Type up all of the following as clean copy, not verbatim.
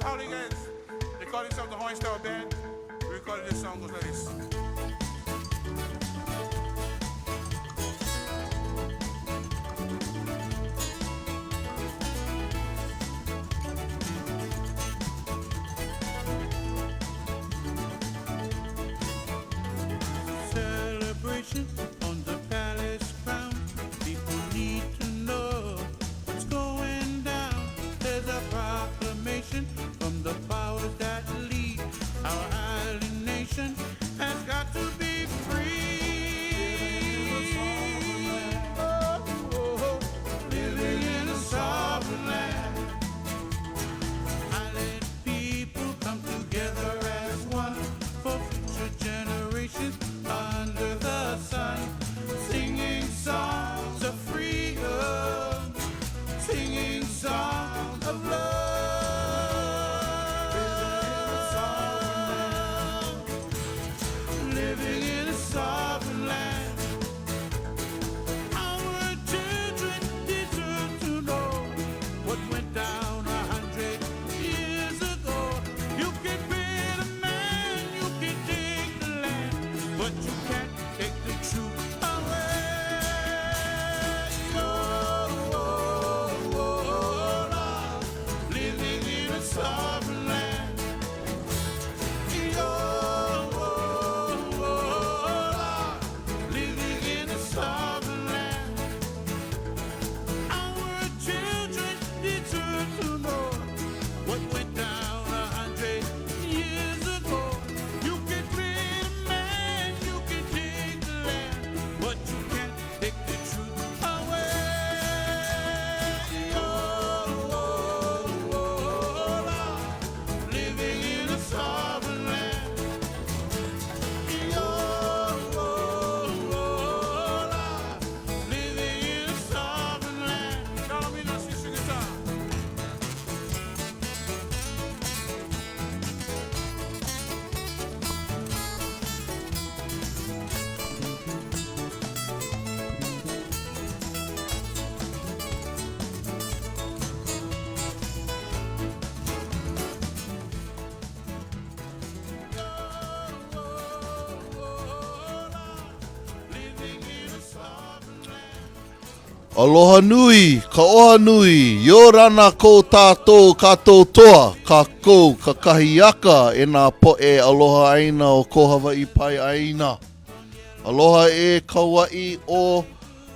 Hooligans. They call themselves the Hawaiian Style Band. We recorded this song goes like this. Celebration on the palace ground. People need to know what's going down. There's a proclamation from the powers that lead. Our island nation has got to be free. Oh, oh, oh. Living in a sovereign land. Island people come together as one for future generations under the sun, singing songs of freedom, singing songs of love, living in a sovereign land. Our children deserve to know what went down 100 years ago. You can be the man, you can take the land, but you can't take the truth away. Oh, oh, oh, Lord, living in a sovereign land. Oh, oh, oh, Lord, living in a sovereign land. Our children deserve to know what went down 100 years ago. You can be the man, you can take the land, but you can't take the truth away. Oh, oh, oh, Lord, living in a sovereign land. Oh, oh, oh, Lord, living in a sovereign land. Shout out me now, see sugar time. Aloha nui, Koahanui, Yorana ko tātou katou toa, ka kou, ka kahiaka, e nā poe aloha aina o ko Hawaii pai aina. Aloha e kauai o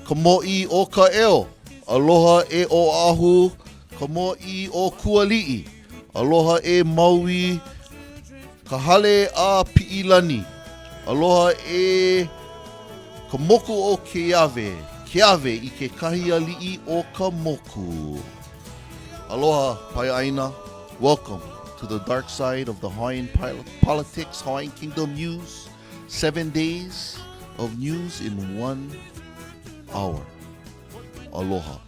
ka mo'i o ka eo. Aloha e o ahu, ka mo'i o kuali'i. Aloha e maui, ka hale a pi'ilani. Aloha e ka moku o Keawe. Keawe I ke kahi ali'i o ka moku. Aloha, pai aina. Welcome to the dark side of the Hawaiian politics, Hawaiian Kingdom news. 7 days of news in 1 hour. Aloha.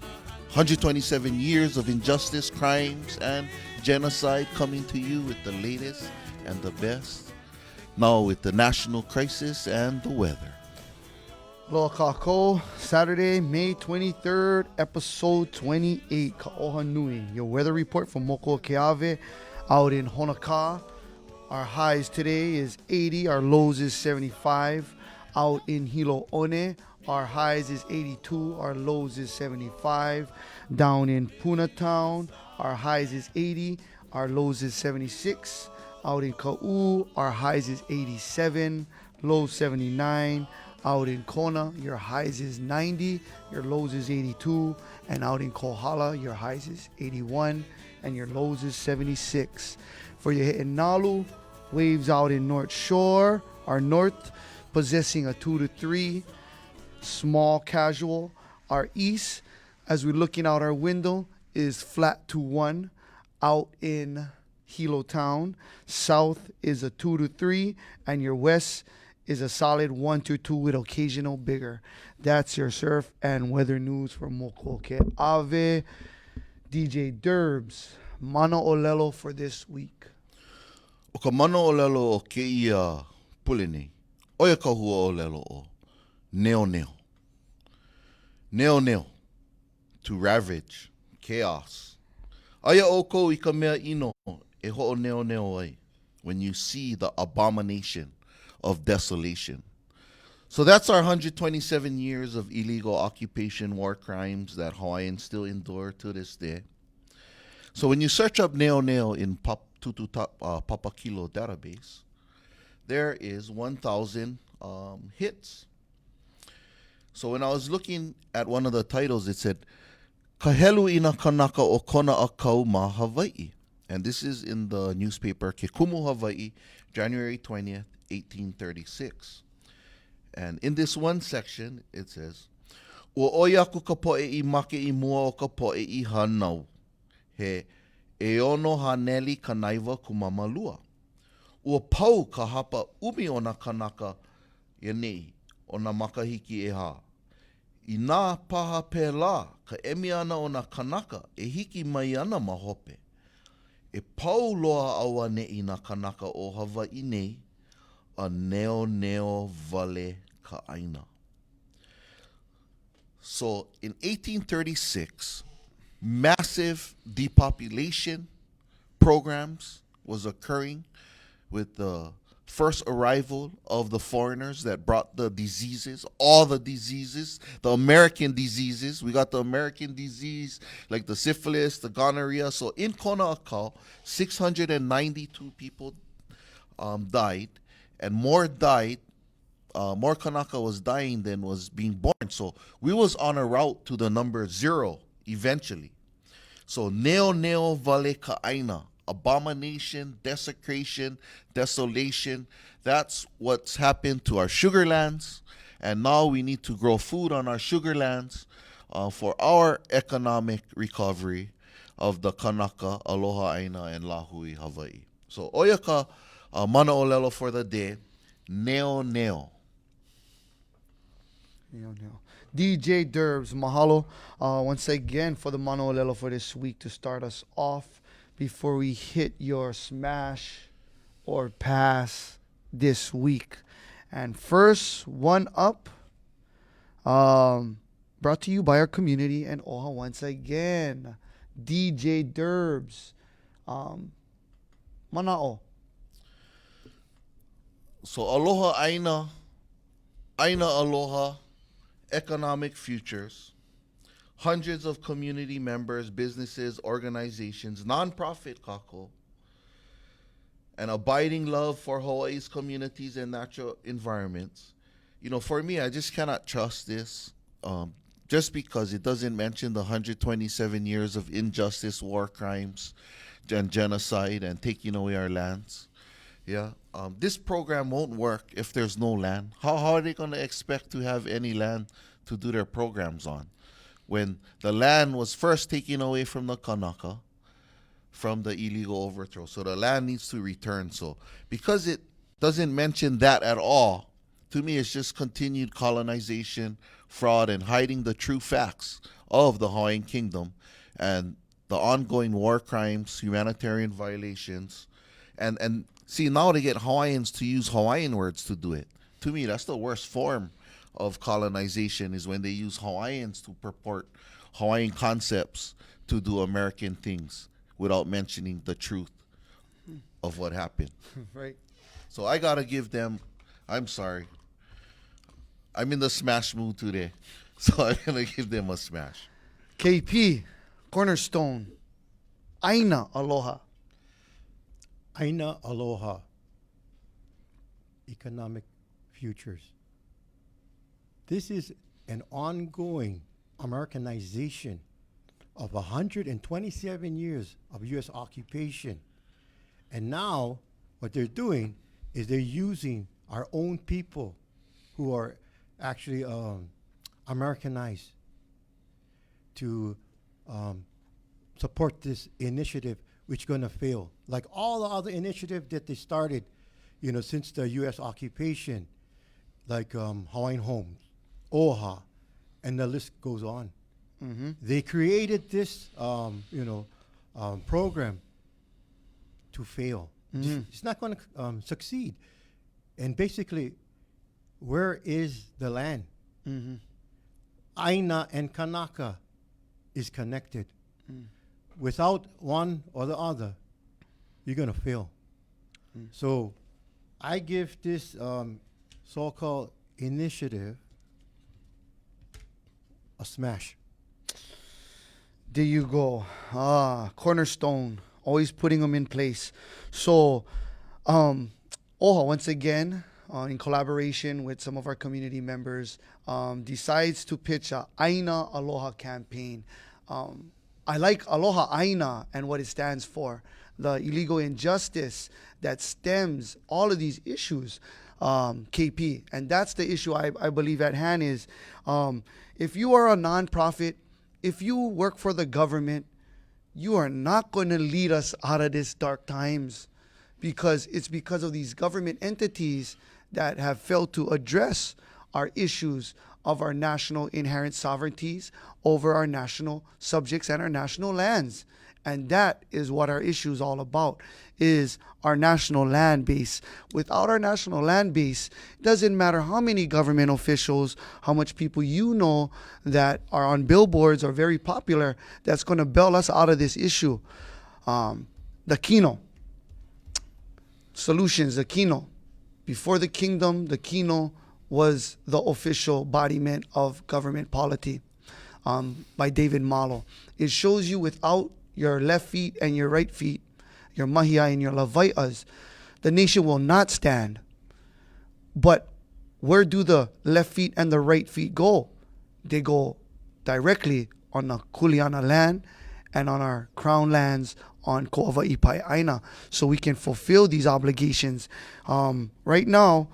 127 years of injustice, crimes, and genocide coming to you with the latest and the best. Now with the national crisis and the weather. Aloha kākou, Saturday, May 23rd, episode 28, Koahanui. Your weather report from Moko Keawe out in Honaka. Our highs today is 80, our lows is 75. Out in Hilo One, our highs is 82, our lows is 75. Down in Puna Town, our highs is 80, our lows is 76. Out in Ka'u, our highs is 87, lows 79. Out in Kona, your highs is 90, your lows is 82. And out in Kohala, your highs is 81, and your lows is 76. For your hitting Nalu, waves out in North Shore, our north, possessing a 2 to 3, small casual. Our east, as we're looking out our window, is flat to 1 out in Hilo Town. South is a 2 to 3, and your west is a solid 1 to 2 with occasional bigger. That's your surf and weather news from Mokoke Ave. DJ Derbs, Mana Olelo for this week. O ka mana o lelo o ke ia pule nei. Oia ka hua o lelo o neo neo. Neo neo. To ravage. Chaos. Aia o kou I ka mea ino e ho'oneo ai, when you see the abomination of desolation. So that's our 127 years of illegal occupation, war crimes that Hawaiians still endure to this day. So when you search up Neo Neo in Papakilo database, there is 1,000 hits. So when I was looking at one of the titles, it said, Kahelu ina kanaka o kona akau ma Hawaii. And this is in the newspaper Ke Kumu Hawaii, January 20th, 1836. And in this one section, it says, Ua oiaku ka poe I make I mua o ka poe I hanau. He eono haneli ka naiva kumamalua. Ua pau ka hapa umi o na kanaka ia nei o na makahiki e ha. I nā paha pēlā ka emi ana o na kanaka e hiki mai ana mahope. E pau loa aua nei na kanaka o Hawaii nei a neo neo vale ka aina. So in 1836, massive depopulation programs was occurring with the first arrival of the foreigners that brought the diseases, all the diseases, the American diseases. We got the American disease, like the syphilis, the gonorrhea. So in Kona Akau, 692 people died, and more died. More Kanaka was dying than was being born. So we was on a route to the number 0 eventually. So neo neo vale ka'aina, abomination, desecration, desolation. That's what's happened to our sugar lands. And now we need to grow food on our sugar lands for our economic recovery of the Kanaka, Aloha Aina, and Lahui, Hawaii. So oyaka mana olelo for the day, neo neo. DJ Derbs, mahalo once again for the Mano Lelo for this week to start us off before we hit your smash or pass this week. And first one up, brought to you by our community and Oha once again, DJ Derbs. Manao. So aloha aina, aina aloha, economic futures. Hundreds of community members, businesses, organizations, nonprofit kako, and abiding love for Hawaii's communities and natural environments. You know, for me, I just cannot trust this just because it doesn't mention the 127 years of injustice, war crimes, and genocide, and taking away our lands. Yeah, this program won't work if there's no land. How are they going to expect to have any land to do their programs on when the land was first taken away from the Kanaka from the illegal overthrow? So the land needs to return. So because it doesn't mention that at all, to me it's just continued colonization, fraud, and hiding the true facts of the Hawaiian Kingdom and the ongoing war crimes, humanitarian violations, and see, now they get Hawaiians to use Hawaiian words to do it. To me, that's the worst form of colonization, is when they use Hawaiians to purport Hawaiian concepts to do American things without mentioning the truth of what happened. Right. So I got to give them, I'm sorry. I'm in the smash mood today. So I'm going to give them a smash. KP, Cornerstone, Aina Aloha. Aina Aloha, economic futures. This is an ongoing Americanization of 127 years of U.S. occupation. And now what they're doing is they're using our own people who are actually Americanized to support this initiative, which is going to fail. Like all the other initiatives that they started, you know, since the U.S. occupation, like Hawaiian Homes, OHA, and the list goes on. Mm-hmm. They created this, program to fail. Mhm. It's not going to succeed. And basically, where is the land? Mm-hmm. Aina and Kanaka is connected. Without one or the other, you're going to fail. So I give this so-called initiative a smash. There you go. Cornerstone. Always putting them in place. So, Oha, once again, in collaboration with some of our community members, decides to pitch a Aina Aloha campaign. I like Aloha Aina and what it stands for. The illegal injustice that stems all of these issues, KP. And that's the issue I believe at hand is, if you are a nonprofit, if you work for the government, you are not going to lead us out of this dark times, because it's because of these government entities that have failed to address our issues of our national inherent sovereignties over our national subjects and our national lands. And that is what our issue is all about, is our national land base. Without our national land base, it doesn't matter how many government officials, how much people you know that are on billboards or very popular, that's going to bail us out of this issue. The Kino. Solutions, the Kino. Before the kingdom, the Kino was the official embodiment of government polity, by David Malo. It shows you without your left feet and your right feet, your mahia and your lavaitas, the nation will not stand. But where do the left feet and the right feet go? They go directly on the Kuleana land and on our crown lands on Koahaui Aina, so we can fulfill these obligations. Right now,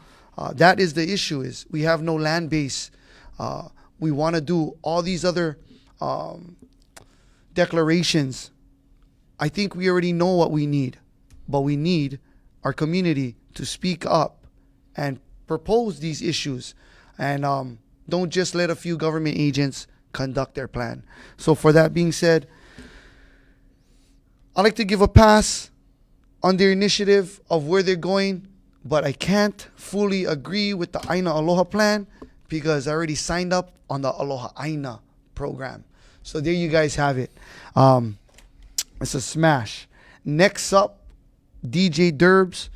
that is the issue, is we have no land base. We want to do all these other declarations. I think we already know what we need, but we need our community to speak up and propose these issues, and don't just let a few government agents conduct their plan. So for that being said, I'd like to give a pass on their initiative of where they're going, but I can't fully agree with the Aina Aloha plan because I already signed up on the Aloha Aina program. So there you guys have it. It's a smash. Next up, DJ Derbs.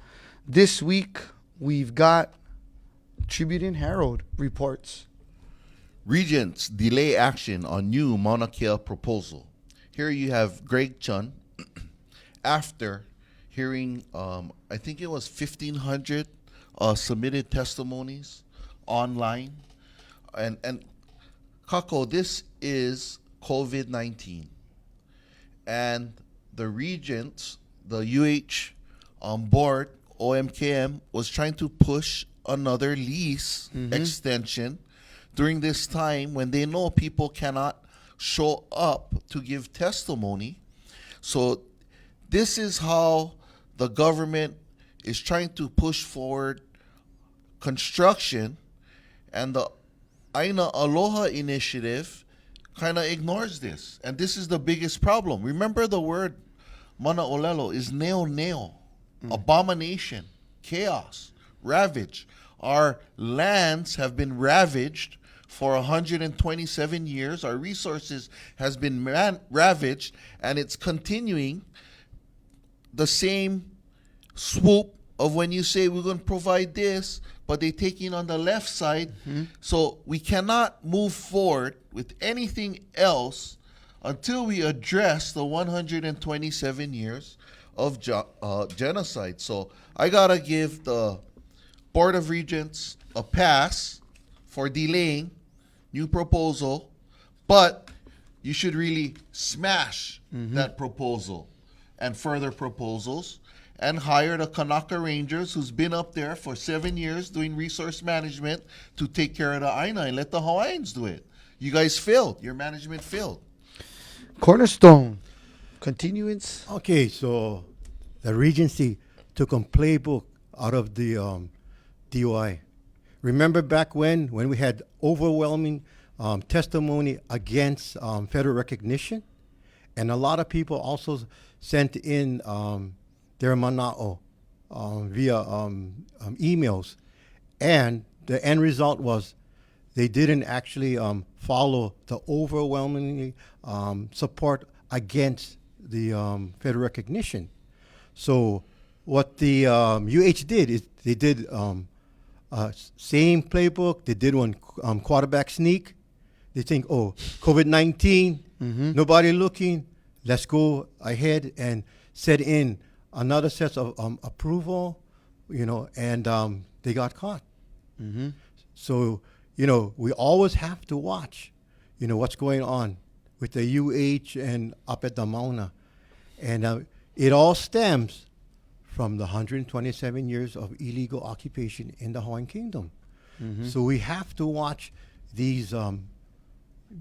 This week, we've got Tribune and Herald reports. Regents delay action on new Mauna Kea proposal. Here you have Greg Chun. After hearing, I think it was 1,500 submitted testimonies online. And Kako, this is COVID-19. And the regents, the UH board, OMKM, was trying to push another lease extension during this time when they know people cannot show up to give testimony. So this is how the government is trying to push forward construction, and the Aina Aloha initiative kind of ignores this. And this is the biggest problem. Remember, the word mana olelo is neo, abomination, chaos, ravage. Our lands have been ravaged for 127 years. Our resources has been ravaged, and it's continuing the same swoop of when you say we're going to provide this, but they take in on the left side. So we cannot move forward with anything else until we address the 127 years of genocide. So I got to give the Board of Regents a pass for delaying new proposal, but you should really smash that proposal and further proposals, and hire the Kanaka Rangers, who's been up there for 7 years doing resource management, to take care of the Aina and let the Hawaiians do it. You guys failed. Your management failed. Cornerstone. Continuance. Okay, so the Regency took a playbook out of the DOI. Remember back when we had overwhelming testimony against federal recognition? And a lot of people also sent in their mana'o via emails. And the end result was they didn't actually follow the overwhelming support against the federal recognition. So what the UH did is they did same playbook. They did one quarterback sneak. They think, oh, COVID-19, nobody looking. Let's go ahead and set in another set of approval, and they got caught. So, we always have to watch, what's going on with the UH and up at the Mauna. And it all stems from the 127 years of illegal occupation in the Hawaiian Kingdom. So we have to watch these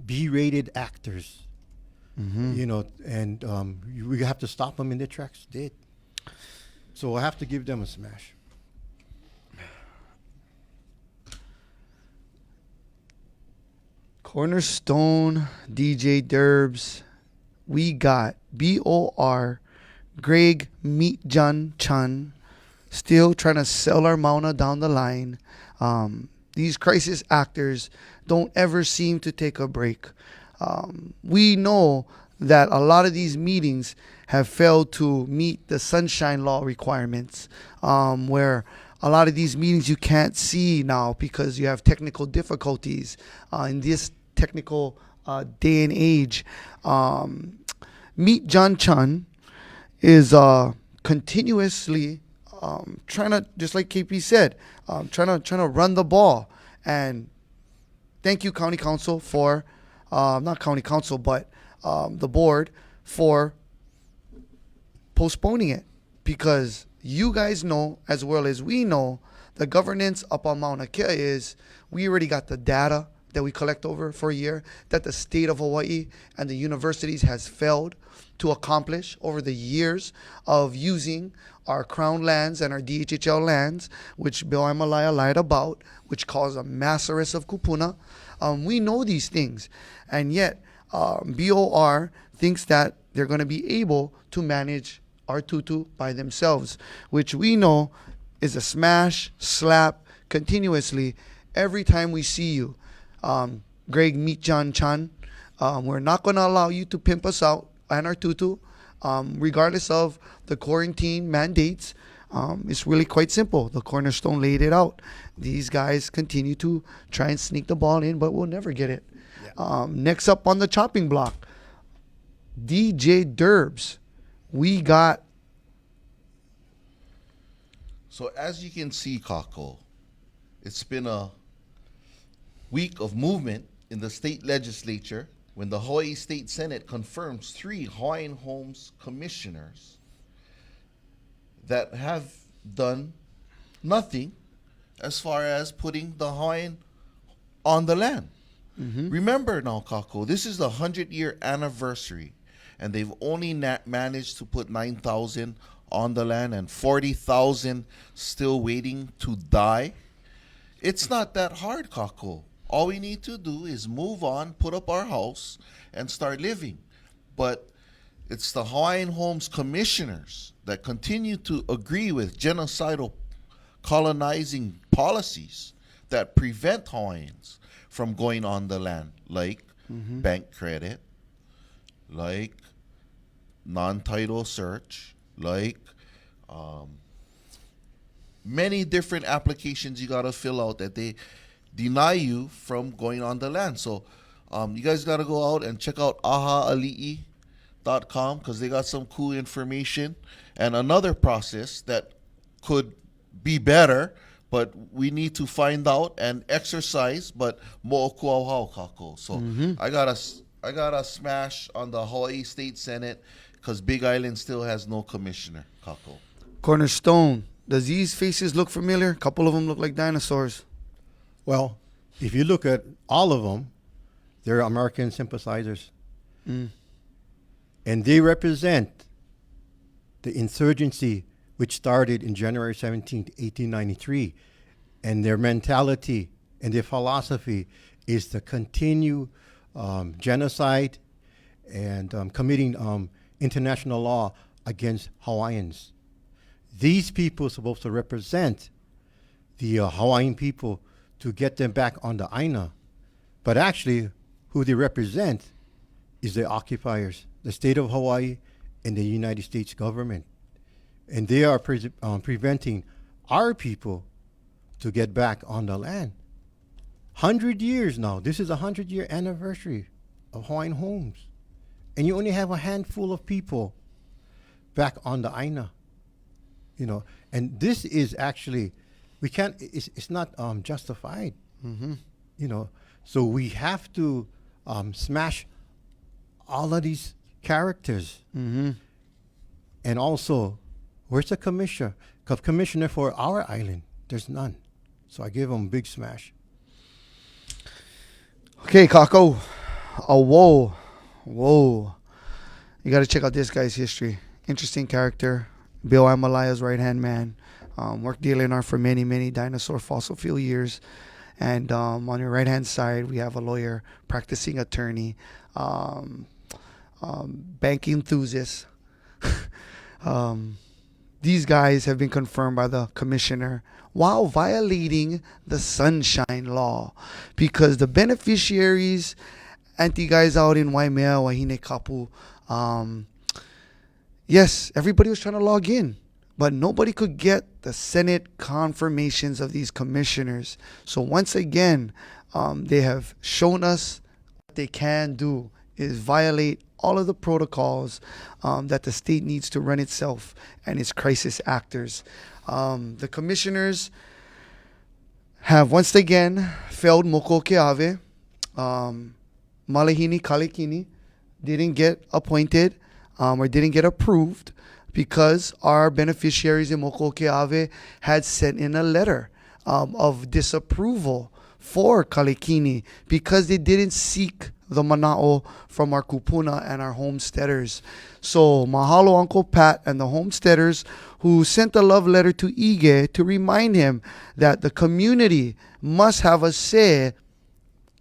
B-rated actors, and we have to stop them in their tracks. Did. So I have to give them a smash. Cornerstone, DJ Derbs. We got BOR, Greg Meatjan Chun, still trying to sell our Mauna down the line. These crisis actors don't ever seem to take a break. We know that a lot of these meetings have failed to meet the sunshine law requirements, where a lot of these meetings you can't see now because you have technical difficulties in this technical day and age. Meet John Chun is continuously trying to, just like KP said, trying to run the ball. And thank you, County Council, for not County Council, but the board for postponing it, because you guys know as well as we know the governance up on Mauna Kea is we already got the data that we collect over for a year that the state of Hawaii and the universities has failed to accomplish over the years of using our crown lands and our DHHL lands, which Bill Amalaya lied about, which caused a mass arrest of kupuna. We know these things, and yet BOR thinks that they're going to be able to manage our tutu by themselves, which we know is a smash, slap, continuously every time we see you. Greg Meatjan Chan, we're not going to allow you to pimp us out and our tutu, regardless of the quarantine mandates. It's really quite simple. The Cornerstone laid it out. These guys continue to try and sneak the ball in, but we'll never get it. Yeah. Next up on the chopping block, DJ Derbs. We got... So as you can see, Kako, it's been a week of movement in the state legislature when the Hawaii State Senate confirms 3 Hawaiian Homes commissioners that have done nothing as far as putting the Hawaiian on the land. Remember now, Kako, this is the 100-year anniversary, and they've only managed to put 9,000 on the land and 40,000 still waiting to die. It's not that hard, Kako. All we need to do is move on, put up our house, and start living. But it's the Hawaiian Homes commissioners that continue to agree with genocidal colonizing policies that prevent Hawaiians from going on the land, like bank credit, like non-title search, like many different applications you got to fill out that they deny you from going on the land. So you guys got to go out and check out ahaali'i.com because they got some cool information and another process that could be better, but we need to find out and exercise. But mo'okuauhau, Kako. So I got a smash on the Hawaii State Senate because Big Island still has no commissioner, Kako. Cornerstone. Does these faces look familiar? A couple of them look like dinosaurs. Well, if you look at all of them, they're American sympathizers. And they represent the insurgency which started in January 17th, 1893. And their mentality and their philosophy is to continue genocide and committing international law against Hawaiians. These people are supposed to represent the Hawaiian people to get them back on the Aina. But actually, who they represent is the occupiers, the state of Hawaii and the United States government. and they are preventing our people to get back on the land. 100 years now. This is a 100-year anniversary of Hawaiian homes, and you only have a handful of people back on the Aina. You know, and this is actually, we can't. It's not justified. You know, so we have to smash all of these characters. And also, where's the commissioner for our island? There's none. So I give them a big smash. Okay, Kako. Oh, whoa. You got to check out this guy's history. Interesting character. Bill Amalaya's right-hand man. Worked DLNR for many dinosaur fossil fuel years. And on your right-hand side, we have a lawyer, practicing attorney, banking enthusiast. These guys have been confirmed by the commissioner while violating the Sunshine Law, because the beneficiaries, anti guys out in Waimea, Wahine Kapu, yes, everybody was trying to log in, but nobody could get the Senate confirmations of these commissioners. So once again, they have shown us what they can do is violate all of the protocols that the state needs to run itself and its crisis actors. The commissioners have once again failed Moko Keawe. Malahini Kalekini didn't get appointed or didn't get approved because our beneficiaries in Moko Keawe had sent in a letter of disapproval for Kalekini because they didn't seek the mana'o from our kupuna and our homesteaders. So mahalo Uncle Pat and the homesteaders who sent a love letter to Ige to remind him that the community must have a say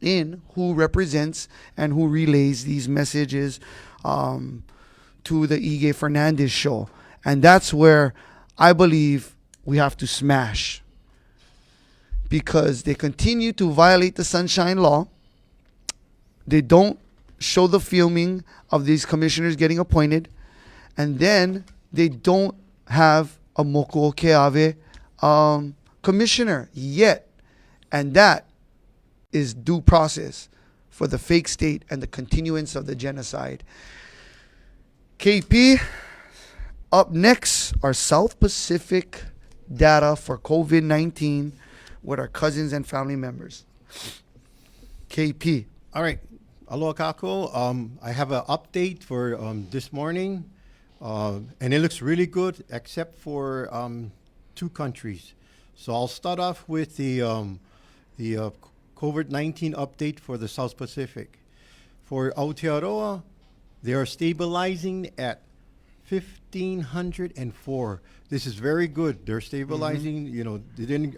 in who represents and who relays these messages to the Ige Fernandez show. And that's where I believe we have to smash, because they continue to violate the Sunshine Law. They don't show the filming of these commissioners getting appointed. And then they don't have a Moko Keawe commissioner yet. And that is due process for the fake state and the continuance of the genocide. KP, up next are South Pacific data for COVID-19 with our cousins and family members. KP. All right. Aloha kako. I have an update for this morning, and it looks really good except for 2 countries. So I'll start off with the COVID-19 update for the South Pacific. For Aotearoa, they are stabilizing at 1,504. This is very good. They're stabilizing. You know, they didn't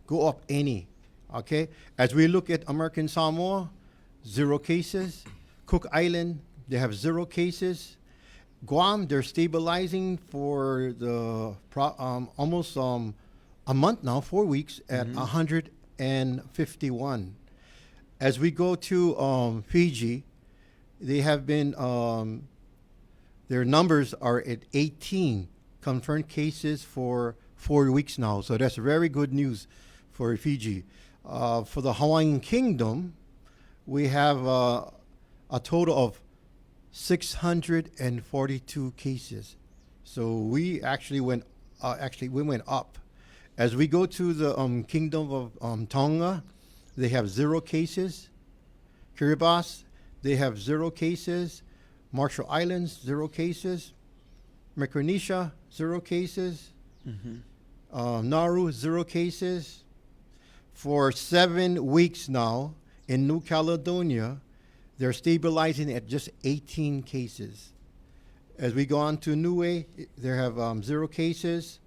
go up any. Okay. As we look at American Samoa, 0 cases. Cook Island, they have 0 cases. Guam, they're stabilizing for the almost a month now, 4 weeks at 151. As we go to Fiji, they have been, their numbers are at 18 confirmed cases for 4 weeks now. So that's very good news for Fiji. For the Hawaiian Kingdom, we have a total of 642 cases. So we actually went up. As we go to the Kingdom of Tonga, they have 0 cases. Kiribati, they have 0 cases. Marshall Islands, 0 cases. Micronesia, 0 cases. Nauru, 0 cases. For 7 weeks now, in New Caledonia, they're stabilizing at just 18 cases. As we go on to Niue, they have 0 cases.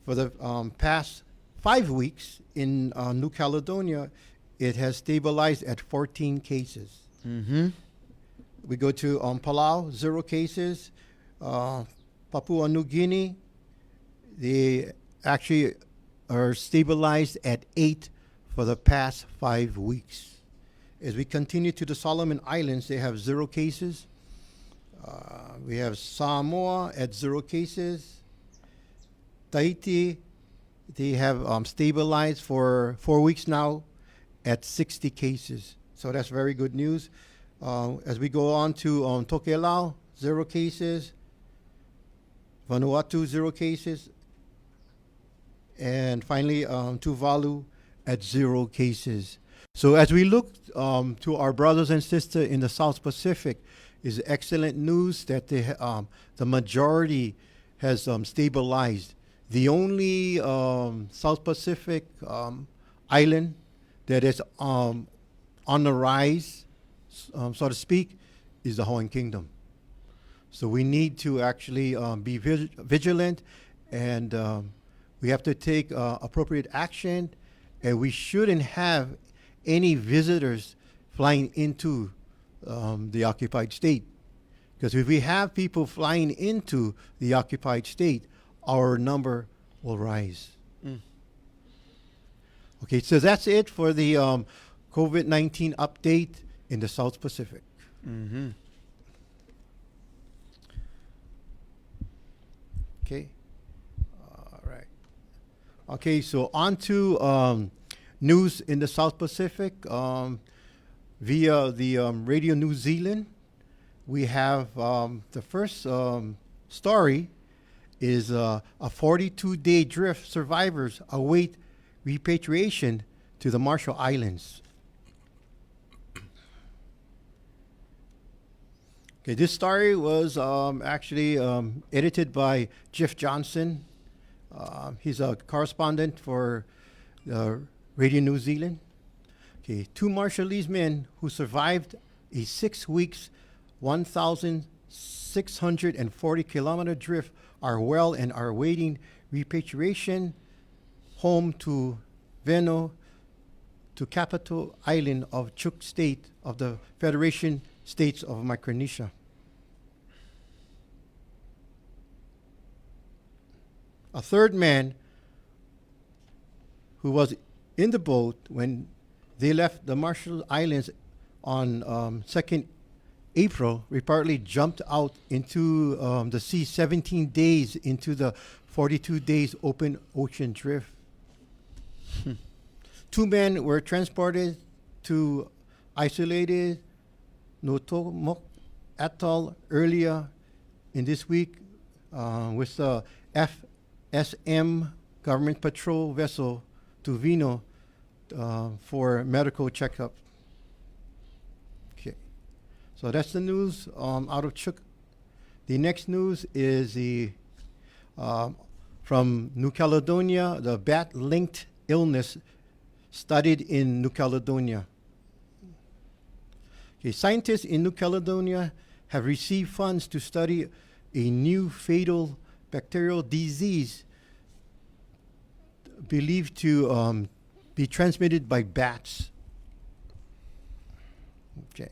For the past 5 weeks in New Caledonia, it has stabilized at 14 cases. We go to Palau, 0 cases. Papua New Guinea, they actually are stabilized at 8 for the past 5 weeks. As we continue to the Solomon Islands, they have 0 cases. We have Samoa at 0 cases. Tahiti, they have stabilized for 4 weeks now at 60 cases. So that's very good news. As we go on to Tokelau, 0 cases. Vanuatu, 0 cases. And finally, Tuvalu at 0 cases. So as we look to our brothers and sisters in the South Pacific, is excellent news that the majority has stabilized. The only South Pacific island that is on the rise, so to speak, is the Hawaiian Kingdom. So we need to actually be vigilant, and we have to take appropriate action, and we shouldn't have any visitors flying into the occupied state. Because if we have people flying into the occupied state, our number will rise. Okay, so that's it for the COVID-19 update in the South Pacific. Mm-hmm. Okay. All right. Okay, so on to news in the South Pacific. Via the Radio New Zealand, we have the first story is a 42-day drift survivors await repatriation to the Marshall Islands. Okay, this story was actually edited by Jeff Johnson. He's a correspondent for Radio New Zealand. Okay, 2 Marshallese men who survived a 6 weeks, 1,640 kilometer drift are well and are awaiting repatriation home to Veno, to capital island of Chuuk State of the Federation States of Micronesia. A third man who was in the boat when they left the Marshall Islands on 2nd April reportedly jumped out into the sea 17 days into the 42 days open ocean drift. 2 men were transported to isolated Notomok Atoll earlier in this week with the FSM government patrol vessel to Vino for medical checkup. Okay, so that's the news out of Chuuk. The next news is the from New Caledonia, the bat-linked illness studied in New Caledonia. Okay, scientists in New Caledonia have received funds to study a new fatal bacterial disease believed to be transmitted by bats. Okay.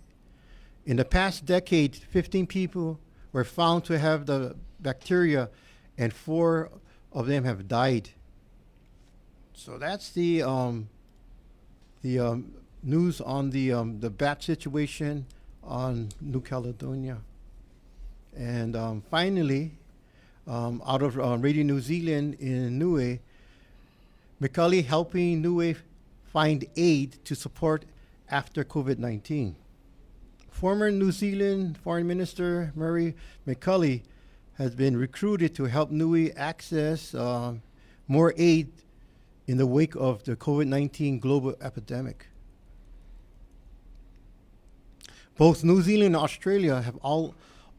In the past decade, 15 people were found to have the bacteria, and 4 of them have died. So that's the news on the bat situation on New Caledonia. And finally, out of Radio New Zealand in Niue, Macaulay helping Niue find aid to support after COVID-19. Former New Zealand Foreign Minister Murray Macaulay has been recruited to help Niue access more aid in the wake of the COVID-19 global epidemic. Both New Zealand and Australia have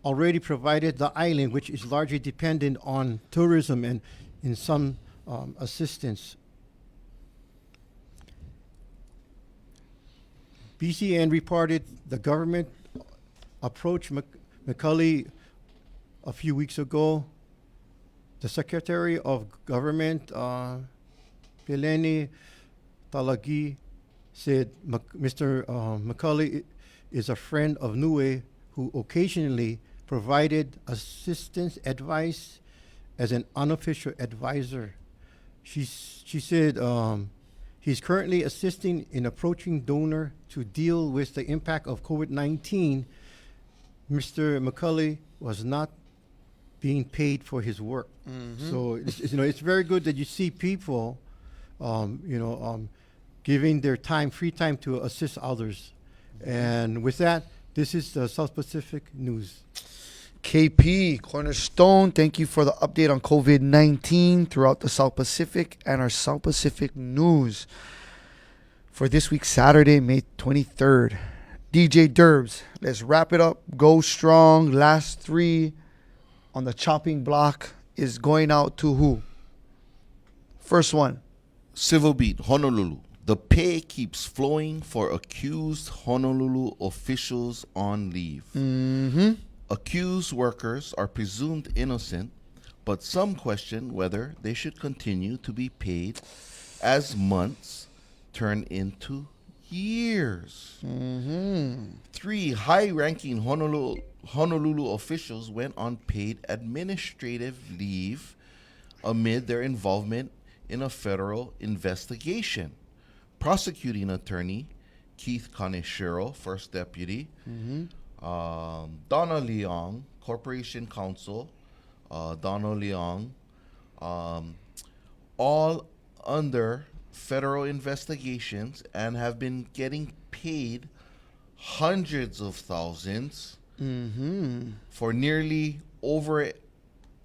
already provided the island, which is largely dependent on tourism and in some assistance. BCN reported the government approached Macaulay a few weeks ago. The Secretary of Government, Peleni Talagi, said Mr. Macaulay is a friend of Niue who occasionally provided assistance advice as an unofficial advisor. She said he's currently assisting in approaching donor to deal with the impact of COVID-19. Mr. Macaulay was not being paid for his work. So it's very good that you see people, giving their time, free time to assist others. And with that, this is the South Pacific News. KP, Cornerstone, thank you for the update on COVID-19 throughout the South Pacific and our South Pacific news for this week, Saturday, May 23rd. DJ Derbs, let's wrap it up. Go strong. Last three on the chopping block is going out to who? First one. Civil Beat, Honolulu. The pay keeps flowing for accused Honolulu officials on leave. Accused workers are presumed innocent, but some question whether they should continue to be paid as months turn into years. 3 high-ranking Honolulu officials went on paid administrative leave amid their involvement in a federal investigation. Prosecuting attorney Keith Kaneshiro, first deputy, Donna Leong, Corporation Counsel, Donna Leong, all under federal investigations and have been getting paid hundreds of thousands for nearly over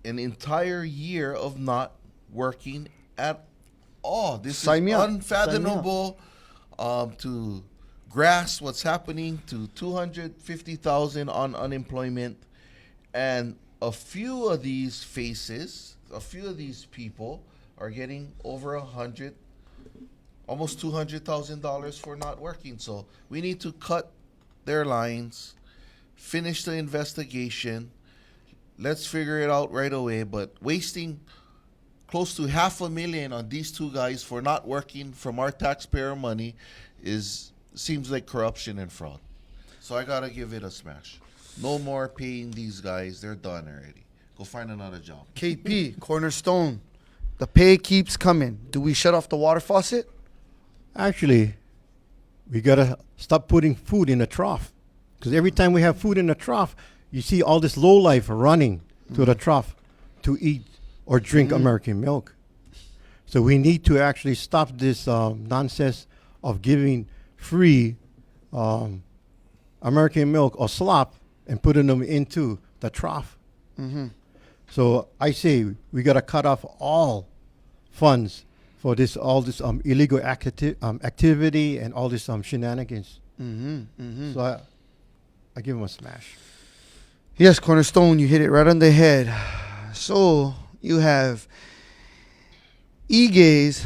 an entire year of not working at all. This Sign me is up. unfathomable to grasp what's happening to 250,000 on unemployment, and a few of these faces, a few of these people are getting over almost $200,000 for not working. So we need to cut their lines, finish the investigation. Let's figure it out right away. But wasting close to $500,000 on these two guys for not working from our taxpayer money seems like corruption and fraud. So I gotta give it a smash. No more paying these guys. They're done already. Go find another job. KP, Cornerstone, the pay keeps coming. Do we shut off the water faucet? Actually, we got to stop putting food in a trough. Because every time we have food in a trough, you see all this lowlife running to the trough to eat or drink American milk. So we need to actually stop this nonsense of giving free American milk or slop and putting them into the trough. So I say we got to cut off all funds for all this illegal activity and all this shenanigans. So I give them a smash. Yes, Cornerstone, you hit it right on the head. So you have Ige's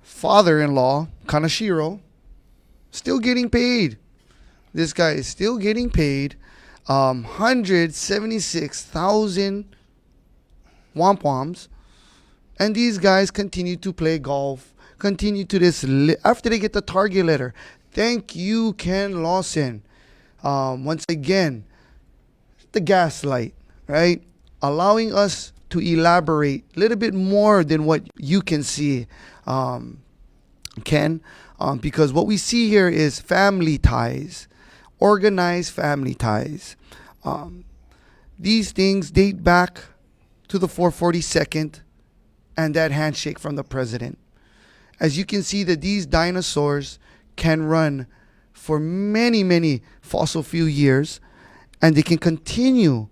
father-in-law, Kaneshiro, still getting paid. This guy is still getting paid 176,000 wampums. And these guys continue to play golf, continue to this, after they get the target letter. Thank you, Ken Lawson. Once again, the gaslight, right? Allowing us to elaborate a little bit more than what you can see, Ken. Because what we see here is family ties, organized family ties. These things date back to the 442nd and that handshake from the president. As you can see that these dinosaurs can run for many, many fossil fuel years, and they can continue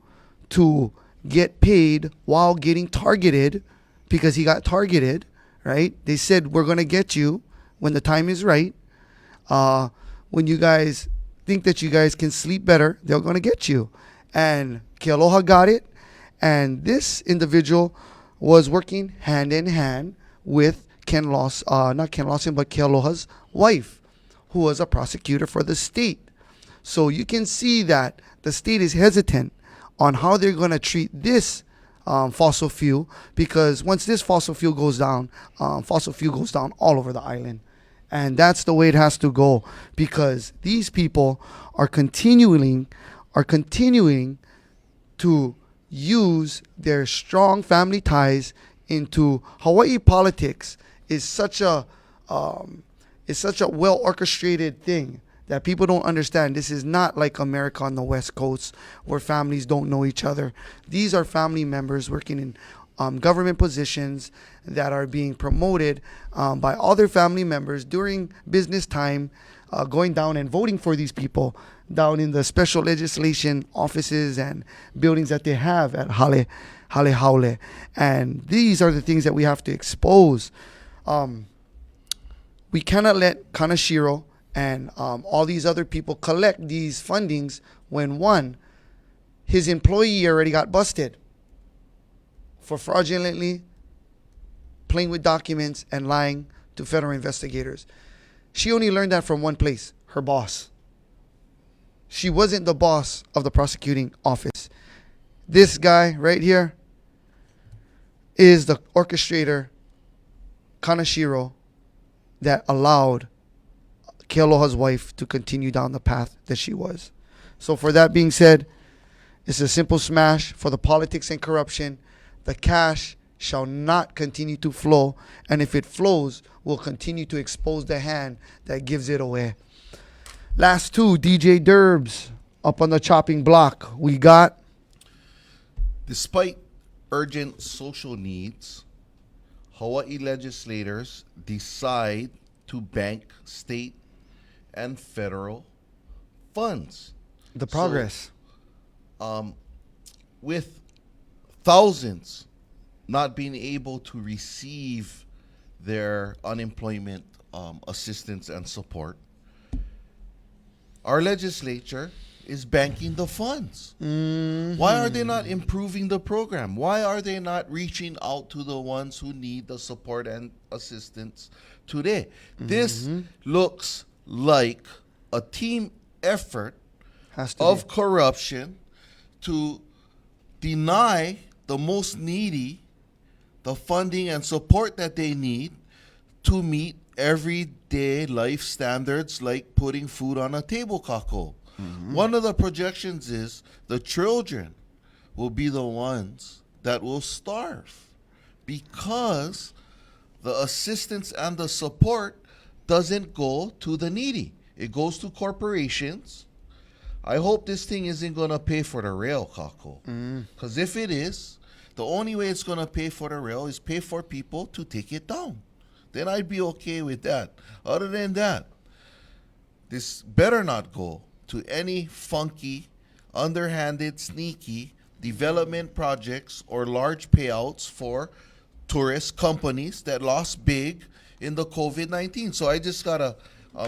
to get paid while getting targeted, because he got targeted, right? They said, we're going to get you when the time is right. When you guys think that you guys can sleep better, they're going to get you. And Kealoha got it. And this individual was working hand in hand with not Ken Lawson, but Kealoha's wife, who was a prosecutor for the state. So you can see that the state is hesitant on how they're going to treat this fossil fuel, because once this fossil fuel goes down all over the island. And that's the way it has to go, because these people are continuing to use their strong family ties into Hawaii politics. Is such a well orchestrated thing that people don't understand. This is not like America on the West Coast where families don't know each other. These are family members working in government positions that are being promoted by other family members during business time, going down and voting for these people down in the special legislation offices and buildings that they have at Hale Haule. And these are the things that we have to expose. We cannot let Kanashiro and all these other people collect these fundings when, one, his employee already got busted for fraudulently playing with documents and lying to federal investigators. She only learned that from one place, her boss. She wasn't the boss of the prosecuting office. This guy right here is the orchestrator, Kanashiro, that allowed Kealoha's wife to continue down the path that she was. So for that being said, it's a simple smash for the politics and corruption. The cash shall not continue to flow, and if it flows, we'll continue to expose the hand that gives it away. Last two, DJ Derbs up on the chopping block. We got, Despite urgent social needs, Hawaii legislators decide to bank state and federal funds. the progress. With thousands not being able to receive their unemployment assistance and support, our legislature is banking the funds. Why are they not improving the program? Why are they not reaching out to the ones who need the support and assistance today? This looks like a team effort Has to of be. corruption to deny the most needy the funding and support that they need to meet everyday life standards like putting food on a table, Kako. One of the projections is the children will be the ones that will starve because the assistance and the support doesn't go to the needy. It goes to corporations. I hope this thing isn't going to pay for the rail, Kako. Because if it is, the only way it's going to pay for the rail is pay for people to take it down. Then I'd be okay with that. Other than that, this better not go to any funky, underhanded, sneaky development projects or large payouts for tourist companies that lost big in the COVID-19. So I just got to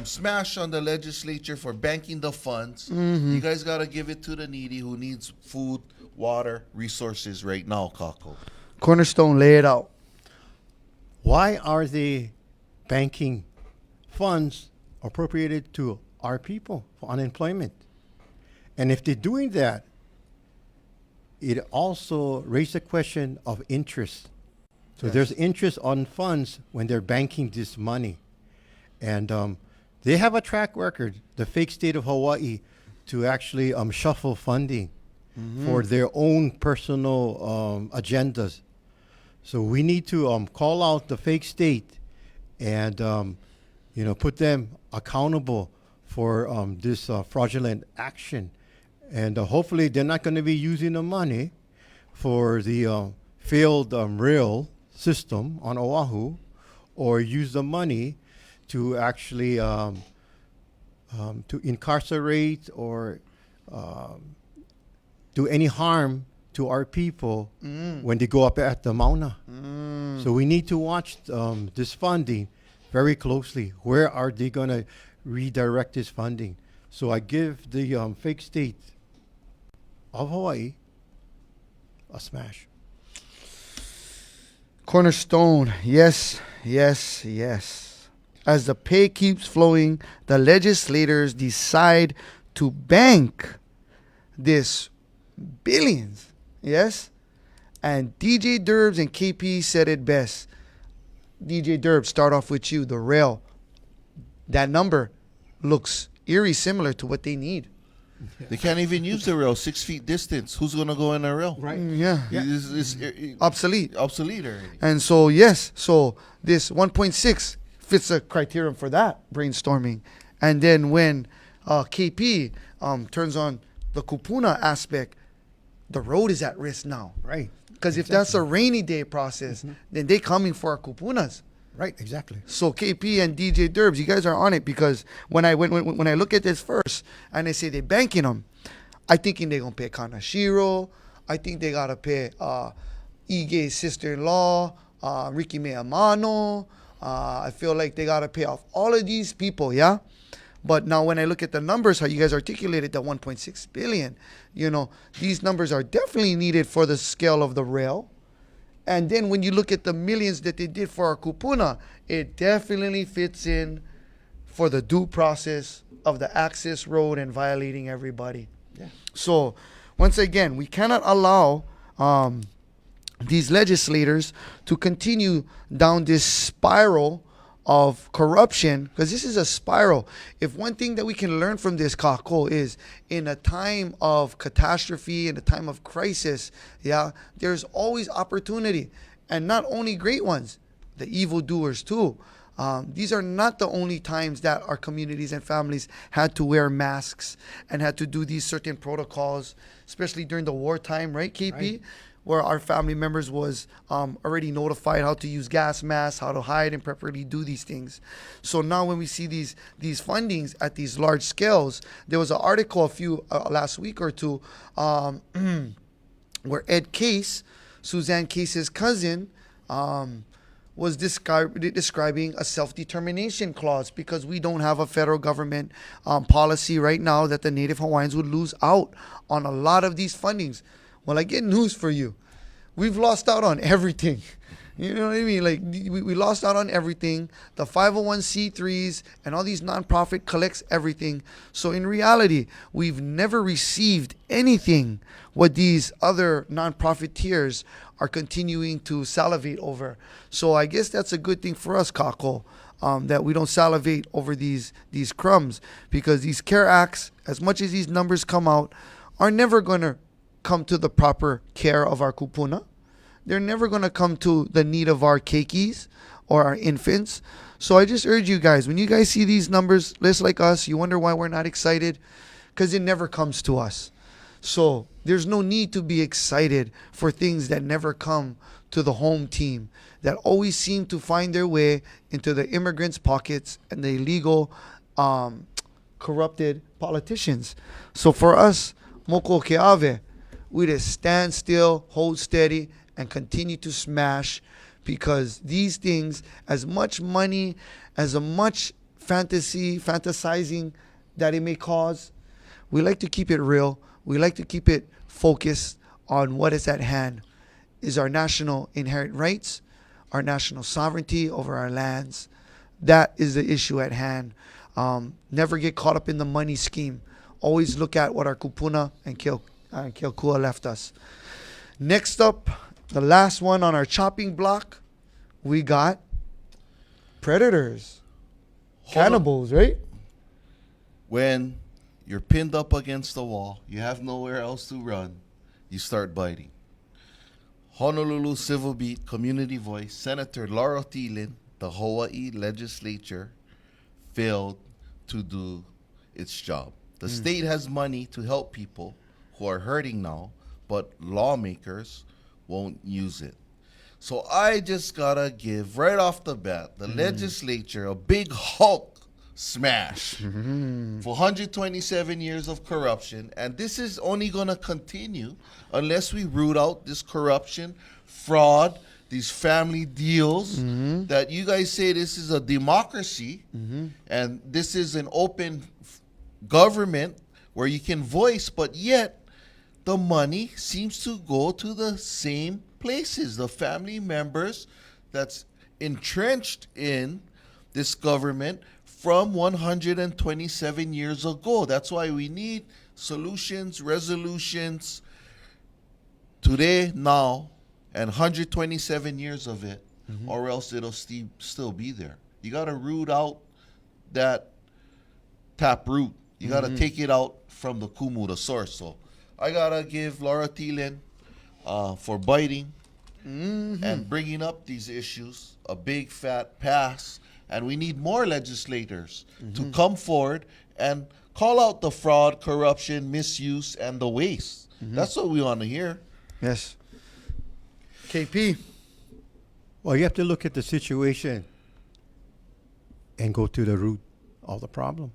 smash on the legislature for banking the funds. You guys got to give it to the needy who needs food, water, resources right now, Kako. Cornerstone, lay it out. Why are they banking funds appropriated to our people for unemployment? And if they're doing that, it also raises the question of interest. So there's interest on funds when they're banking this money. And they have a track record, the fake state of Hawaii, to actually shuffle funding for their own personal agendas. So we need to call out the fake state and put them accountable for this fraudulent action. And hopefully they're not going to be using the money for the failed rail system on Oahu, or use the money to actually to incarcerate or do any harm to our people when they go up at the Mauna. So we need to watch this funding very closely. Where are they going to redirect this funding? So I give the fake state of Hawaii a smash. Cornerstone, yes, yes, yes. As the pay keeps flowing, the legislators decide to bank this billions, yes? And DJ Derbs and KP said it best. DJ Derbs, start off with you, the rail. That number looks eerie similar to what they need. They can't even use the rail, 6 feet distance. Who's going to go in the rail? Right. Yeah. It's Obsolete. obsolete already. And so, yes, so this 1.6 fits a criterion for that brainstorming. And then when KP turns on the kupuna aspect, the road is at risk now. Right. Because if that's a rainy day process, then they coming for our kupunas. Right, exactly. So KP and DJ Derbs, you guys are on it, because when I look at this first and they say they banking them, I thinking they gonna pay Kanashiro. I think they gotta pay Ige's sister-in-law, Ricky Miyamano. I feel like they gotta pay off all of these people, yeah. But now when I look at the numbers, how you guys articulated the 1.6 billion, these numbers are definitely needed for the scale of the rail. And then when you look at the millions that they did for our kupuna, it definitely fits in for the due process of the access road and violating everybody. Yeah. So once again, we cannot allow these legislators to continue down this spiral of corruption, because this is a spiral. If one thing that we can learn from this, Kako, is in a time of catastrophe, in a time of crisis, yeah, there's always opportunity, and not only great ones, the evildoers too. These are not the only times that our communities and families had to wear masks and had to do these certain protocols, especially during the wartime, right, KP? Right. Where our family members was already notified how to use gas masks, how to hide and properly do these things. So now when we see these fundings at these large scales, there was an article last week or two where Ed Case, Suzanne Case's cousin, was describing a self-determination clause, because we don't have a federal government policy right now that the Native Hawaiians would lose out on a lot of these fundings. Well, I get news for you. We've lost out on everything. You know what I mean? Like, we lost out on everything. The 501c3s and all these nonprofit collects everything. So in reality, we've never received anything what these other nonprofiteers are continuing to salivate over. So I guess that's a good thing for us, Kako, that we don't salivate over these crumbs, because these CARE Acts, as much as these numbers come out, are never going to come to the proper care of our kupuna. They're never going to come to the need of our keikis or our infants. So I just urge you guys, when you guys see these numbers, list like us, you wonder why we're not excited, because it never comes to us. So there's no need to be excited for things that never come to the home team, that always seem to find their way into the immigrants' pockets and the illegal, corrupted politicians. So for us, Moko Keave, we just stand still, hold steady, and continue to smash, because these things, as much money, as much fantasizing that it may cause, we like to keep it real. We like to keep it focused on what is at hand, is our national inherent rights, our national sovereignty over our lands. That is the issue at hand. Never get caught up in the money scheme. Always look at what our kupuna and Keokua left us. Next up, the last one on our chopping block, we got predators, cannibals, right? When you're pinned up against the wall, you have nowhere else to run, you start biting. Honolulu Civil Beat Community Voice, Senator Laura Thielen, the Hawaii legislature failed to do its job. The state has money to help people who are hurting now, but lawmakers won't use it. So I just gotta give right off the bat the legislature a big Hulk smash for 127 years of corruption, and this is only gonna continue unless we root out this corruption, fraud, these family deals that you guys say this is a democracy and this is an open government where you can voice, but yet the money seems to go to the same places. The family members that's entrenched in this government from 127 years ago. That's why we need solutions, resolutions today, now, and 127 years of it, or else it'll still be there. You got to root out that tap root. You got to take it out from the kumu, the source. So I got to give Laura Thielen for biting and bringing up these issues a big fat pass. And we need more legislators to come forward and Call out the fraud, corruption, misuse, and the waste. That's what we want to hear. Yes. KP. Well, you have to look at the situation and go to the root of the problem.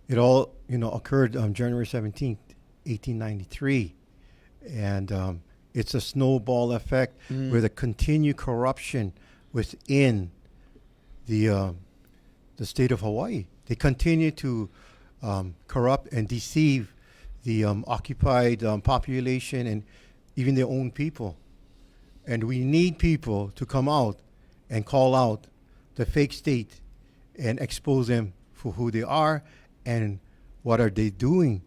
It all, occurred on January 17th, 1893. And it's a snowball effect where the continued corruption within the state of Hawaii. They continue to corrupt and deceive the occupied population and even their own people. And we need people to come out and call out the fake state and expose them for who they are and what are they doing.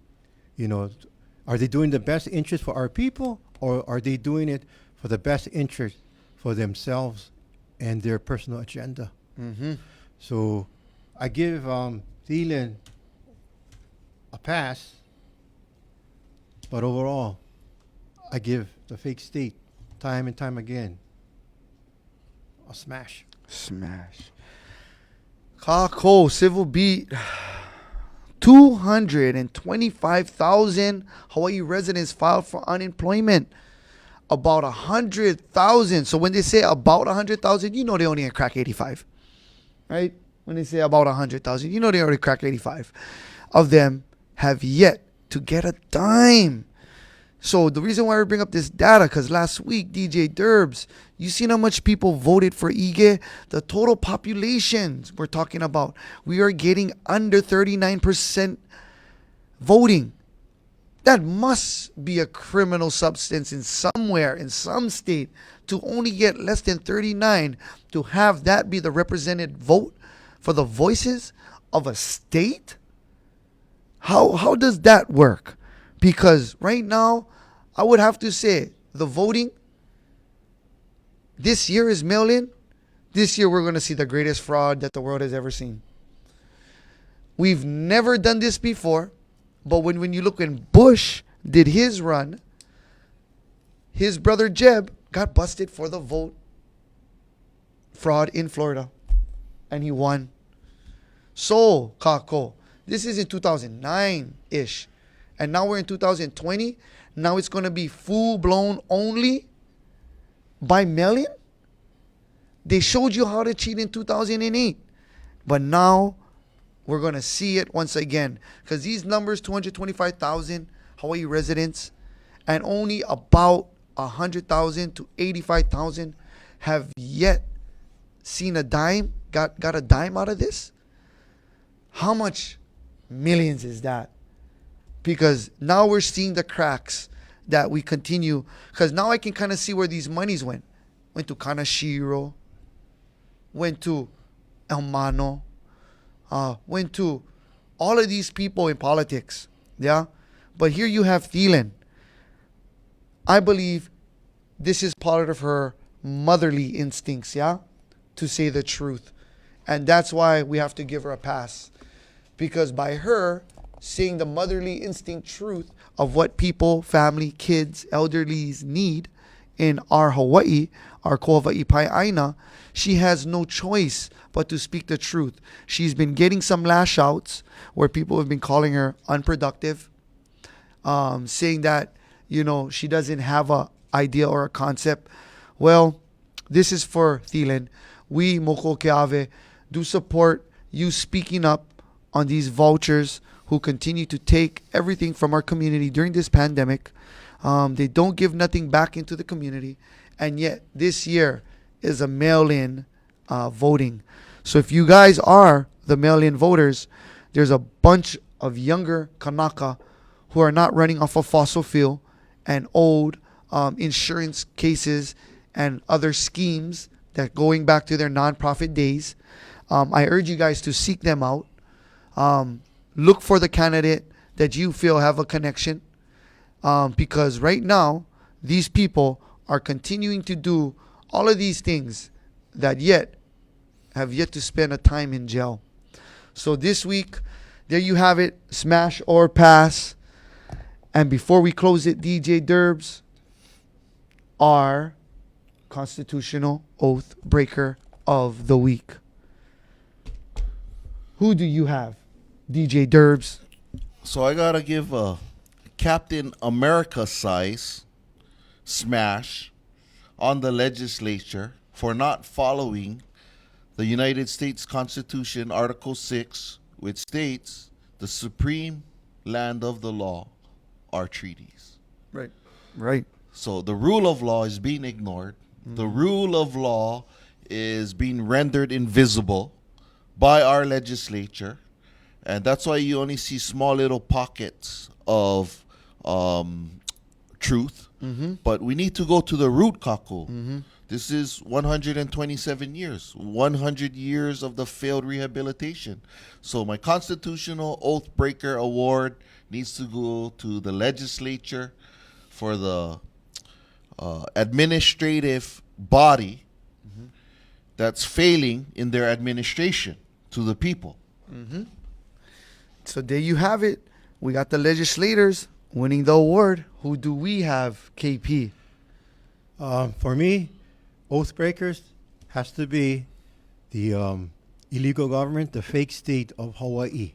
Are they doing the best interest for our people, or are they doing it for the best interest for themselves and their personal agenda? So I give Thielen a pass, but overall, I give the fake state time and time again a smash. Smash. Kako, civil beat. 225,000 Hawaii residents filed for unemployment. About 100,000. So when they say about 100,000, they only crack 85. Right? When they say about 100,000, they already crack 85. Of them have yet to get a dime. So the reason why we bring up this data, because last week, DJ Derbs, you seen how much people voted for Ige? The total populations we're talking about, we are getting under 39% voting. That must be a criminal substance in somewhere, in some state, to only get less than 39, to have that be the represented vote for the voices of a state? How does that work? Because right now, I would have to say the voting this year is mail-in. This year we're going to see the greatest fraud that the world has ever seen. We've never done this before, but when you look when Bush did his run, his brother Jeb got busted for the vote fraud in Florida, and he won. So, Kako, this is in 2009-ish, and now we're in 2020. Now it's going to be full-blown only by mail-in? They showed you how to cheat in 2008. But now we're going to see it once again. Because these numbers, 225,000 Hawaii residents, and only about 100,000 to 85,000 have yet seen a dime, got a dime out of this. How much millions is that? Because now we're seeing the cracks that we continue. Because now I can kind of see where these monies went. Went to Kanashiro. Went to El Mano. Went to all of these people in politics. Yeah? But here you have Thielen. I believe this is part of her motherly instincts, yeah? To say the truth. And that's why we have to give her a pass. Because by her saying the motherly instinct truth of what people, family, kids, elderlies need in our Hawaii, our Koahanu'i Aina, she has no choice but to speak the truth. She's been getting some lash outs where people have been calling her unproductive, saying that, she doesn't have a idea or a concept. Well, this is for Thielen. We, Moko Keawe, do support you speaking up on these vultures who continue to take everything from our community during this pandemic. They don't give nothing back into the community. And yet this year is a mail-in voting. So if you guys are the mail-in voters, there's a bunch of younger Kanaka who are not running off of fossil fuel and old insurance cases and other schemes that going back to their nonprofit days. I urge you guys to seek them out. Look for the candidate that you feel have a connection. Because right now, these people are continuing to do all of these things that have yet to spend a time in jail. So this week, there you have it. Smash or pass. And before we close it, DJ Derbs, our constitutional oath breaker of the week. Who do you have? DJ Derbs. So I gotta give a Captain America size smash on the legislature for not following the United States Constitution, Article 6, which states the supreme land of the law are treaties. Right. So the rule of law is being ignored. The rule of law is being rendered invisible by our legislature. And that's why you only see small little pockets of truth. But we need to go to the root, Kako. This is 127 years, 100 years of the failed rehabilitation. So my Constitutional Oathbreaker Award needs to go to the legislature for the administrative body that's failing in their administration to the people. So there you have it. We got the legislators winning the award. Who do we have, KP? For me, Oathbreakers has to be the illegal government, the fake state of Hawaii.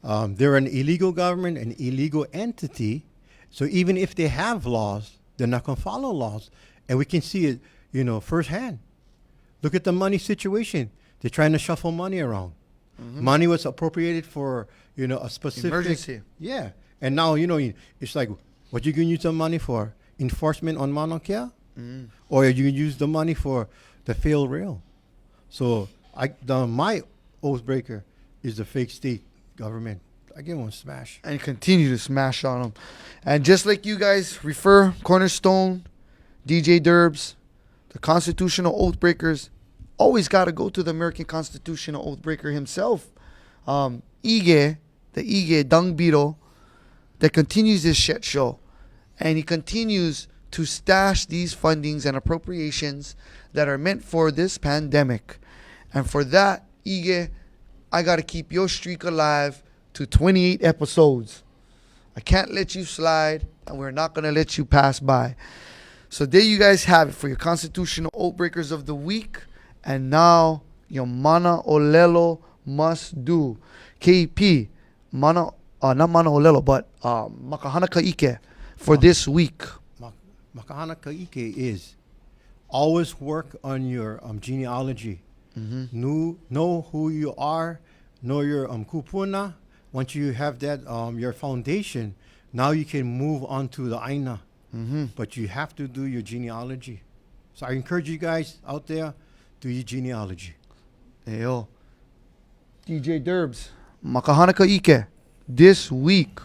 They're an illegal government, an illegal entity. So even if they have laws, they're not going to follow laws. And we can see it, firsthand. Look at the money situation. They're trying to shuffle money around. Money was appropriated for, a specific Emergency. Yeah. And now, it's like, what you going to use the money for? Enforcement on Mauna Kea? Or you can use the money for the failed rail? So my Oathbreaker is the fake state government. I give them a smash. And continue to smash on them. And just like you guys refer, Cornerstone, DJ Derbs, the Constitutional Oathbreakers, always got to go to the American Constitutional Oathbreaker himself. Ige, the Ige Dung Beetle, that continues this shit show. And he continues to stash these fundings and appropriations that are meant for this pandemic. And for that, Ige, I got to keep your streak alive to 28 episodes. I can't let you slide, and we're not going to let you pass by. So there you guys have it for your Constitutional Oathbreakers of the Week. And now, your Mana Olelo must do. KP, not Mana Olelo, but Makahana Kaike for this week. Makahana Kaike is always work on your genealogy. Know who you are, know your kupuna. Once you have that, your foundation, now you can move on to the aina. But you have to do your genealogy. So I encourage you guys out there, do your genealogy. Ayo. DJ Derbs, Makahana Kaike, this week.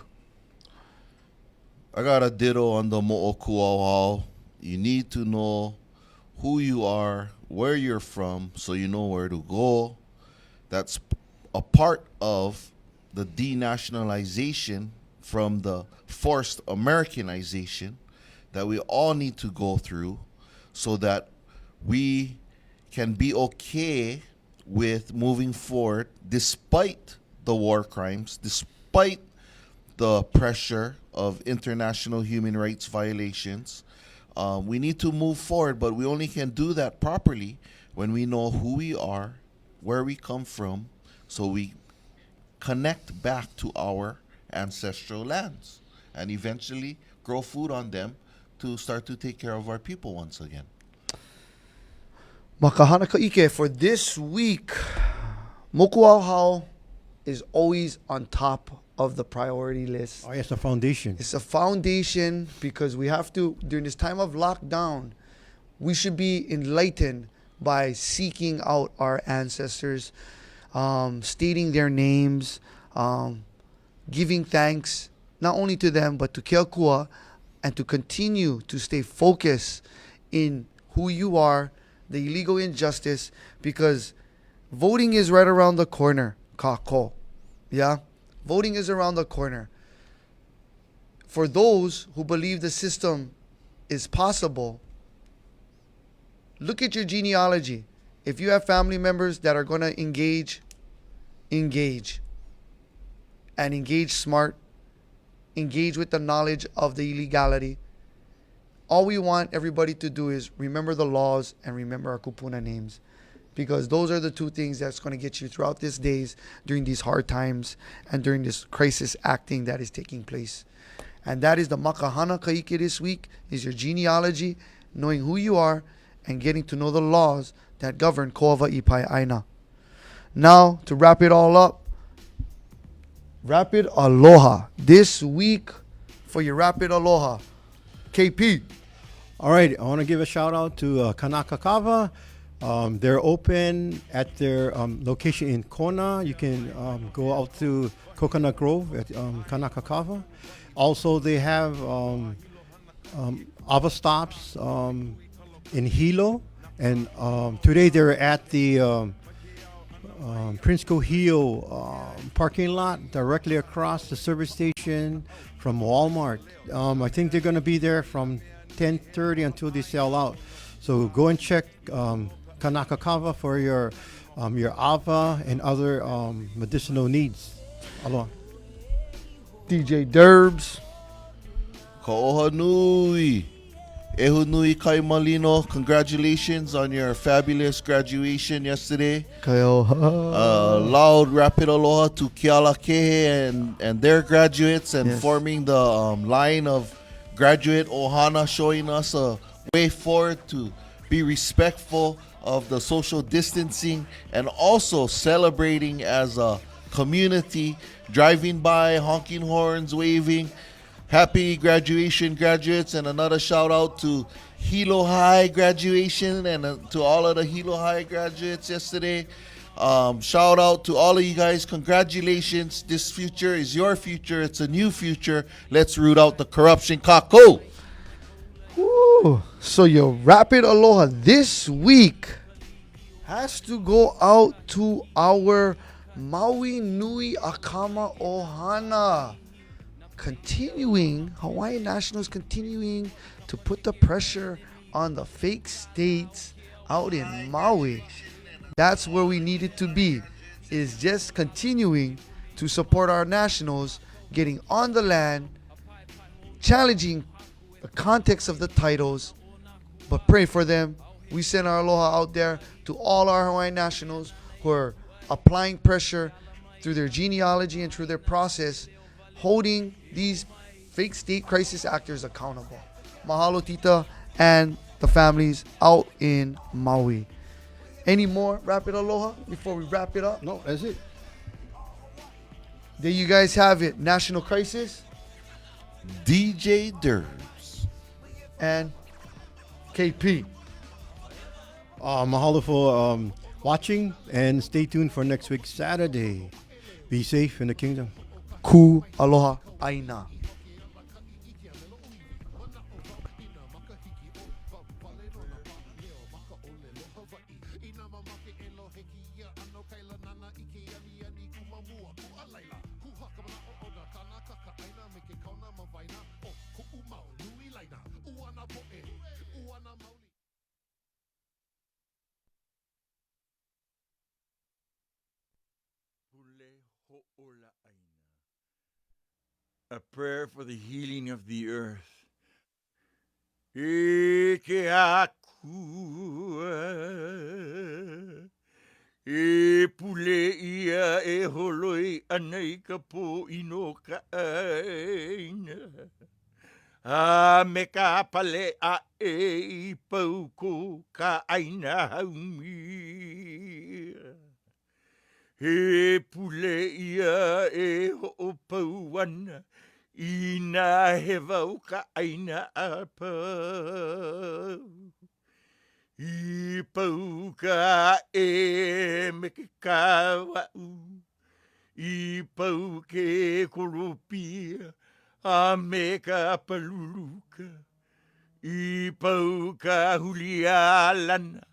I got a ditto on the mo'okuauhau. You need to know who you are, where you're from, so you know where to go. That's a part of the denationalization from the forced Americanization that we all need to go through so that we can be okay with moving forward despite the war crimes, despite the pressure of international human rights violations. We need to move forward, but we only can do that properly when we know who we are, where we come from, so we connect back to our ancestral lands and eventually grow food on them to start to take care of our people once again. Makahana Kaike for this week. Mokuauhau is always on top of the priority list. Oh, it's a foundation. It's a foundation because we have to, during this time of lockdown, we should be enlightened by seeking out our ancestors, stating their names, giving thanks, not only to them, but to Keakua, and to continue to stay focused in who you are, the illegal injustice, because voting is right around the corner, Kako. Yeah? Voting is around the corner. For those who believe the system is possible, look at your genealogy. If you have family members that are going to engage. And engage smart. Engage with the knowledge of the illegality. All we want everybody to do is remember the laws and remember our kupuna names. because those are the two things that's going to get you throughout these days during these hard times and during this crisis acting that is taking place. And that is the makahana kaike this week, is your genealogy, knowing who you are, and getting to know the laws that govern Koava Ipai Aina. Now, to wrap it all up, Rapid Aloha. This week for your Rapid Aloha, KP. All right, I want to give a shout out to Kanaka Kava. They're open at their location in Kona. You can go out to Coconut Grove at Kanaka Kava. Also, they have Ava stops in Hilo. And today they're at the Prince Kohio parking lot directly across the service station from Walmart. I think they're going to be there from 10:30 until they sell out. So go and check Kanaka Kava for your ava and other medicinal needs. Aloha. DJ Derbs. Koahanui. Ehunui Kai Malino, congratulations on your fabulous graduation yesterday. Loud rapid aloha to Keala Kehe and their graduates, and Yes. forming the line of graduate ohana, showing us a way forward to be respectful of the social distancing, and also celebrating as a community, driving by, honking horns, waving. Happy graduation, graduates, and another shout out to Hilo High graduation and to all of the Hilo High graduates yesterday. Shout out to all of you guys. Congratulations. This future is your future. It's a new future. Let's root out the corruption. Kako! Woo. So your Rapid Aloha this week has to go out to our Maui Nui Akama Ohana. Continuing, Hawaiian Nationals continuing to put the pressure on the fake states out in Maui. That's where we needed to be, is just continuing to support our nationals, getting on the land, challenging the context of the titles, but pray for them. We send our aloha out there to all our Hawaiian nationals who are applying pressure through their genealogy and through their process, holding these fake state crisis actors accountable. Mahalo, Tita, and the families out in Maui. Any more Rapid Aloha before we wrap it up? No, that's it. There you guys have it. National Crisis DJ Derbs. and KP. Mahalo for watching, and stay tuned for next week, Saturday. Be safe in the kingdom. Ku Aloha Aina. A prayer for the healing of the earth. Eke akua, e pule ia e holoi anei ka po ino ka aina. A me ka pale a e pauko ka aina haumia. He pule ia e ho'opauana, ina he vau ka aina a pau. I pau ka e me ke kawau, I pau ke koropia, a me ka paluluka. I pau ka hulia lana,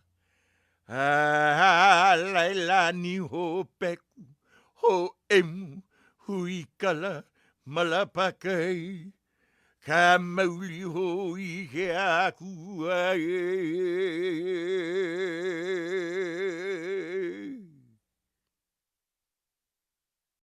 laila ni ho peku, ho emu, hui kala, malapakai, ka mauli ho i ke aku ai.